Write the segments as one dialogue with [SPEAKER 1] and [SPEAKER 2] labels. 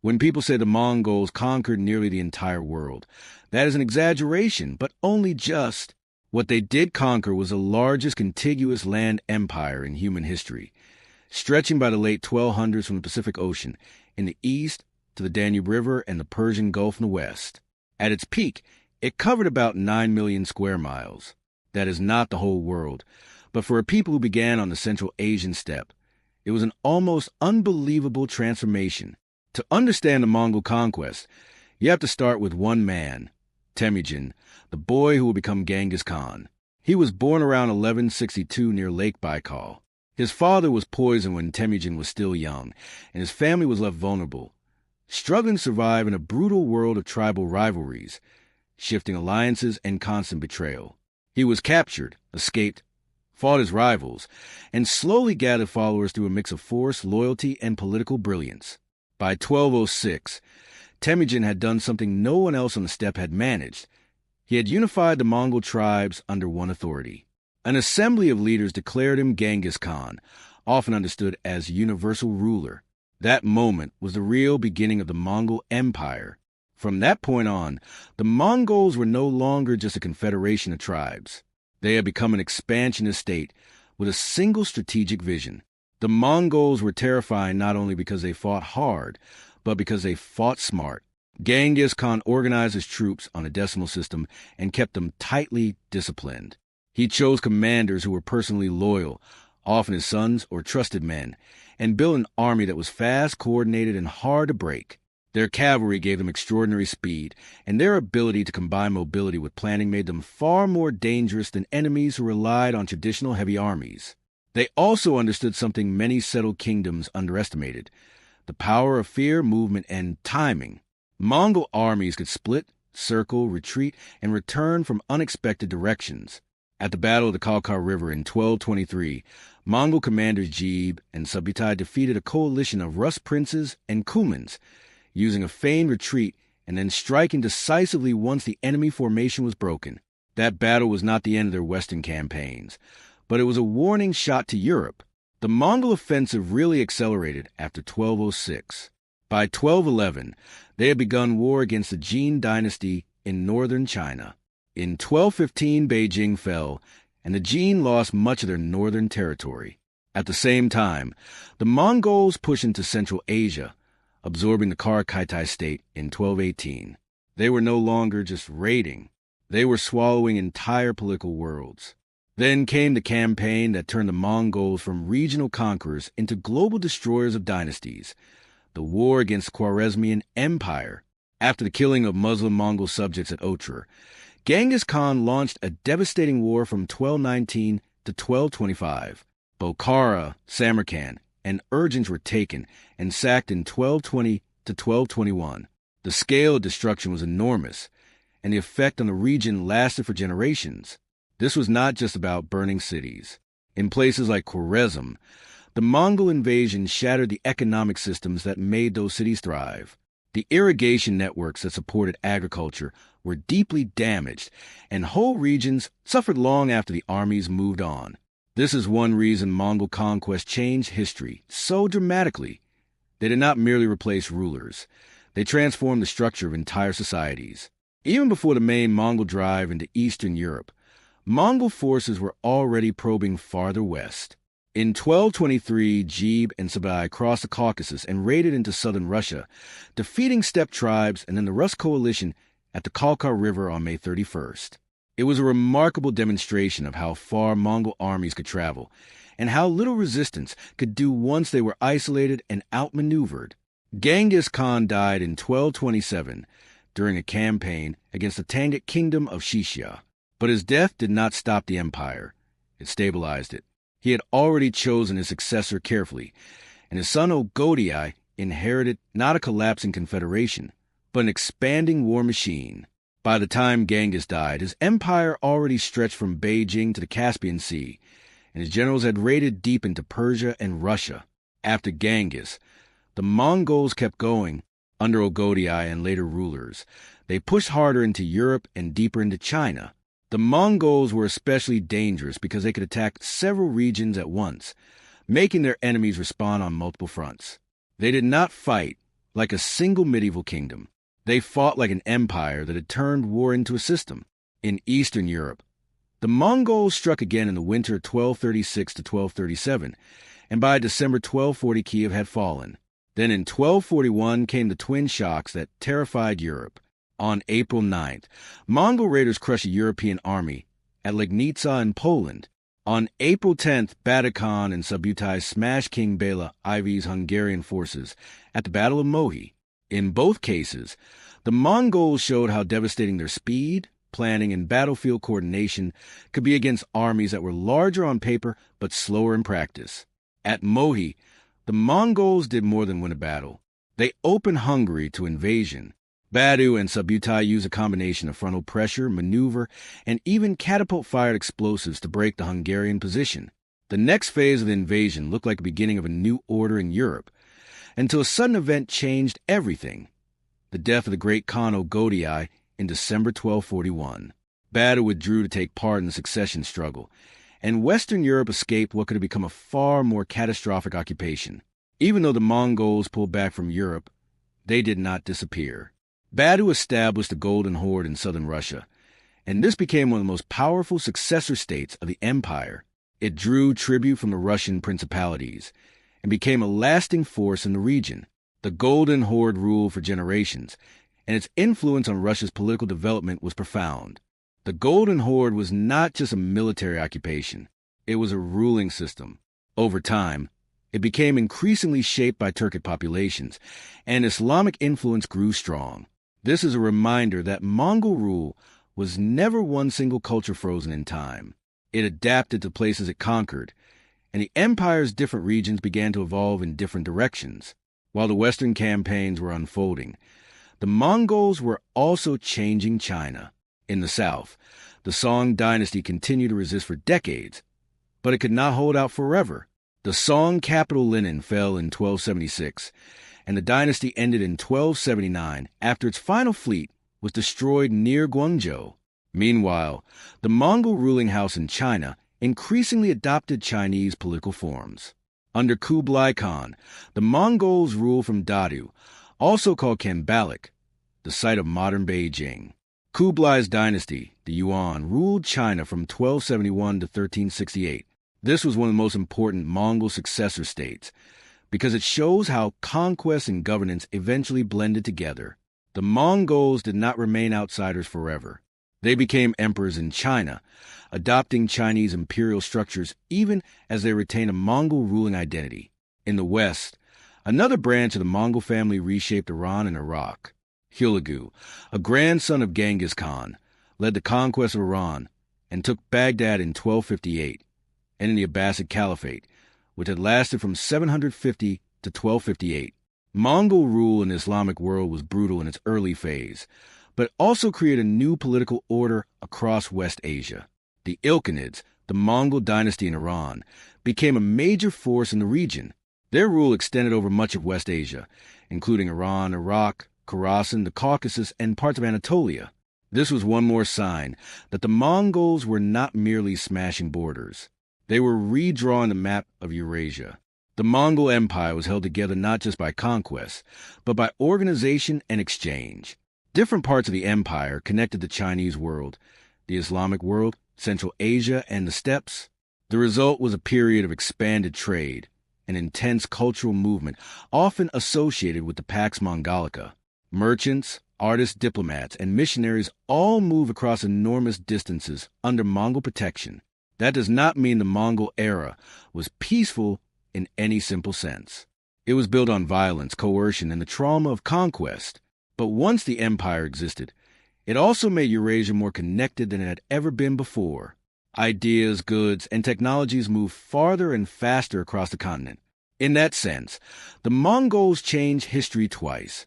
[SPEAKER 1] When people say the Mongols conquered nearly the entire world, that is an exaggeration, but only just. What they did conquer was the largest contiguous land empire in human history, stretching by the late 1200s from the Pacific Ocean in the east to the Danube River and the Persian Gulf in the west. At its peak, it covered about 9 million square miles. That is not the whole world, but for a people who began on the Central Asian steppe, it was an almost unbelievable transformation. To understand the Mongol conquest, you have to start with one man, Temüjin, the boy who would become Genghis Khan. He was born around 1162 near Lake Baikal. His father was poisoned when Temüjin was still young, and his family was left vulnerable, struggling to survive in a brutal world of tribal rivalries, shifting alliances, and constant betrayal. He was captured, escaped, fought his rivals, and slowly gathered followers through a mix of force, loyalty, and political brilliance. By 1206, Temüjin had done something no one else on the steppe had managed. He had unified the Mongol tribes under one authority. An assembly of leaders declared him Genghis Khan, often understood as universal ruler. That moment was the real beginning of the Mongol Empire. From that point on, the Mongols were no longer just a confederation of tribes. They had become an expansionist state with a single strategic vision. The Mongols were terrifying not only because they fought hard, but because they fought smart. Genghis Khan organized his troops on a decimal system and kept them tightly disciplined. He chose commanders who were personally loyal, often his sons or trusted men, and built an army that was fast, coordinated, and hard to break. Their cavalry gave them extraordinary speed, and their ability to combine mobility with planning made them far more dangerous than enemies who relied on traditional heavy armies. They also understood something many settled kingdoms underestimated: the power of fear, movement, and timing. Mongol armies could split, circle, retreat, and return from unexpected directions. At the Battle of the Kalka River in 1223, Mongol commanders Jib and Subutai defeated a coalition of Rus princes and Cumans, using a feigned retreat and then striking decisively once the enemy formation was broken. That battle was not the end of their western campaigns, but it was a warning shot to Europe. The Mongol offensive really accelerated after 1206. By 1211, they had begun war against the Jin Dynasty in northern China. In 1215, Beijing fell, and the Jin lost much of their northern territory. At the same time, the Mongols pushed into Central Asia, absorbing the Karakai state in 1218. They were no longer just raiding. They were swallowing entire political worlds. Then came the campaign that turned the Mongols from regional conquerors into global destroyers of dynasties, the war against Khwarezmian Empire. After the killing of Muslim Mongol subjects at Otrar, Genghis Khan launched a devastating war from 1219 to 1225. Bokhara, Samarkand, and Urgens were taken and sacked in 1220 to 1221. The scale of destruction was enormous, and the effect on the region lasted for generations. This was not just about burning cities. In places like Khwarezm, the Mongol invasion shattered the economic systems that made those cities thrive. The irrigation networks that supported agriculture were deeply damaged, and whole regions suffered long after the armies moved on. This is one reason Mongol conquest changed history so dramatically. They did not merely replace rulers. They transformed the structure of entire societies. Even before the main Mongol drive into Eastern Europe, Mongol forces were already probing farther west. In 1223, Jib and Subutai crossed the Caucasus and raided into southern Russia, defeating steppe tribes and then the Rus coalition at the Kalka River on May 31st. It was a remarkable demonstration of how far Mongol armies could travel, and how little resistance could do once they were isolated and outmaneuvered. Genghis Khan died in 1227 during a campaign against the Tangic kingdom of Shishya. But his death did not stop the empire. It stabilized it. He had already chosen his successor carefully, and his son Ogodei inherited not a collapsing confederation, but an expanding war machine. By the time Genghis died, his empire already stretched from Beijing to the Caspian Sea, and his generals had raided deep into Persia and Russia. After Genghis, the Mongols kept going. Under Ogodei and later rulers, they pushed harder into Europe and deeper into China. The Mongols were especially dangerous because they could attack several regions at once, making their enemies respond on multiple fronts. They did not fight like a single medieval kingdom. They fought like an empire that had turned war into a system. In Eastern Europe, the Mongols struck again in the winter of 1236 to 1237, and by December 1240 Kiev had fallen. Then in 1241 came the twin shocks that terrified Europe. On April 9th, Mongol raiders crushed a European army at Legnica in Poland. On April 10th, Batu Khan and Subutai smashed King Bela Ivy's Hungarian forces at the Battle of Mohi. In both cases, the Mongols showed how devastating their speed, planning, and battlefield coordination could be against armies that were larger on paper but slower in practice. At Mohi, the Mongols did more than win a battle. They opened Hungary to invasion. Batu and Subutai used a combination of frontal pressure, maneuver, and even catapult-fired explosives to break the Hungarian position. The next phase of the invasion looked like the beginning of a new order in Europe, until a sudden event changed everything: the death of the great Khan Ogodai in December 1241. Batu withdrew to take part in the succession struggle, and Western Europe escaped what could have become a far more catastrophic occupation. Even though the Mongols pulled back from Europe, they did not disappear. Batu established the Golden Horde in southern Russia, and this became one of the most powerful successor states of the empire. It drew tribute from the Russian principalities and became a lasting force in the region. The Golden Horde ruled for generations, and its influence on Russia's political development was profound. The Golden Horde was not just a military occupation, it was a ruling system. Over time, it became increasingly shaped by Turkic populations, and Islamic influence grew strong. This is a reminder that Mongol rule was never one single culture frozen in time. It adapted to places it conquered, and the empire's different regions began to evolve in different directions. While the Western campaigns were unfolding, the Mongols were also changing China. In the south, the Song dynasty continued to resist for decades, but it could not hold out forever. The Song capital Linen fell in 1276, and the dynasty ended in 1279 after its final fleet was destroyed near Guangzhou. Meanwhile, the Mongol ruling house in China increasingly adopted Chinese political forms. Under Kublai Khan, the Mongols ruled from Dadu, also called Kambalik, the site of modern Beijing. Kublai's dynasty, the Yuan, ruled China from 1271 to 1368. This was one of the most important Mongol successor states, because it shows how conquest and governance eventually blended together. The Mongols did not remain outsiders forever. They became emperors in China, adopting Chinese imperial structures even as they retained a Mongol ruling identity. In the West, another branch of the Mongol family reshaped Iran and Iraq. Hulagu, a grandson of Genghis Khan, led the conquest of Iran and took Baghdad in 1258, ending the Abbasid Caliphate, which had lasted from 750 to 1258. Mongol rule in the Islamic world was brutal in its early phase, but also created a new political order across West Asia. The Ilkhanids, the Mongol dynasty in Iran, became a major force in the region. Their rule extended over much of West Asia, including Iran, Iraq, Khorasan, the Caucasus, and parts of Anatolia. This was one more sign that the Mongols were not merely smashing borders. They were redrawing the map of Eurasia. The Mongol Empire was held together not just by conquest, but by organization and exchange. Different parts of the empire connected the Chinese world, the Islamic world, Central Asia, and the steppes. The result was a period of expanded trade, an intense cultural movement often associated with the Pax Mongolica. Merchants, artists, diplomats, and missionaries all move across enormous distances under Mongol protection. That does not mean the Mongol era was peaceful in any simple sense. It was built on violence, coercion, and the trauma of conquest. But once the empire existed, it also made Eurasia more connected than it had ever been before. Ideas, goods, and technologies moved farther and faster across the continent. In that sense, the Mongols changed history twice.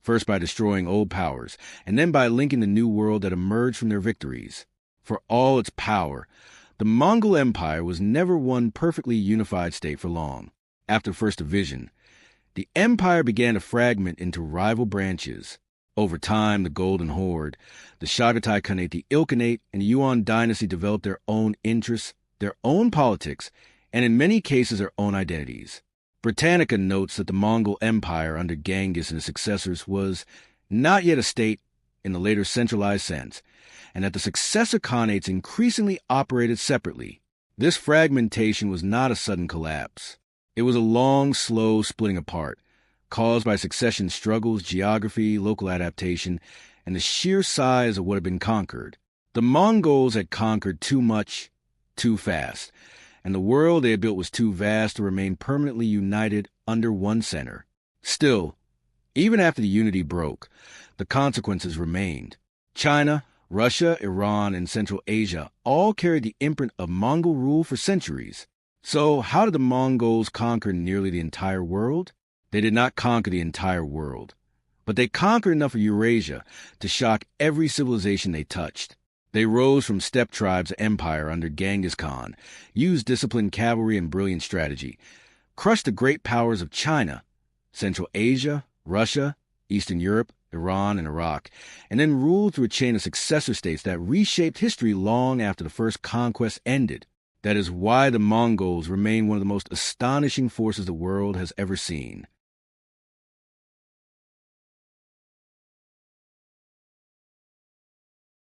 [SPEAKER 1] First by destroying old powers, and then by linking the new world that emerged from their victories. For all its power, the Mongol Empire was never one perfectly unified state for long. After the First Division, the empire began to fragment into rival branches. Over time, the Golden Horde, the Chagatai Khanate, the Ilkhanate, and the Yuan dynasty developed their own interests, their own politics, and in many cases their own identities. Britannica notes that the Mongol Empire under Genghis and his successors was not yet a state in the later centralized sense, and that the successor khanates increasingly operated separately. This fragmentation was not a sudden collapse. It was a long, slow splitting apart, caused by succession struggles, geography, local adaptation, and the sheer size of what had been conquered. The Mongols had conquered too much, too fast, and the world they had built was too vast to remain permanently united under one center. Still, even after the unity broke, the consequences remained. China, Russia, Iran, and Central Asia all carried the imprint of Mongol rule for centuries. So how did the Mongols conquer nearly the entire world? They did not conquer the entire world, but they conquered enough of Eurasia to shock every civilization they touched. They rose from steppe tribes to empire under Genghis Khan, used disciplined cavalry and brilliant strategy, crushed the great powers of China, Central Asia, Russia, Eastern Europe, Iran, and Iraq, and then ruled through a chain of successor states that reshaped history long after the first conquest ended. That is why the Mongols remain one of the most astonishing forces the world has ever seen.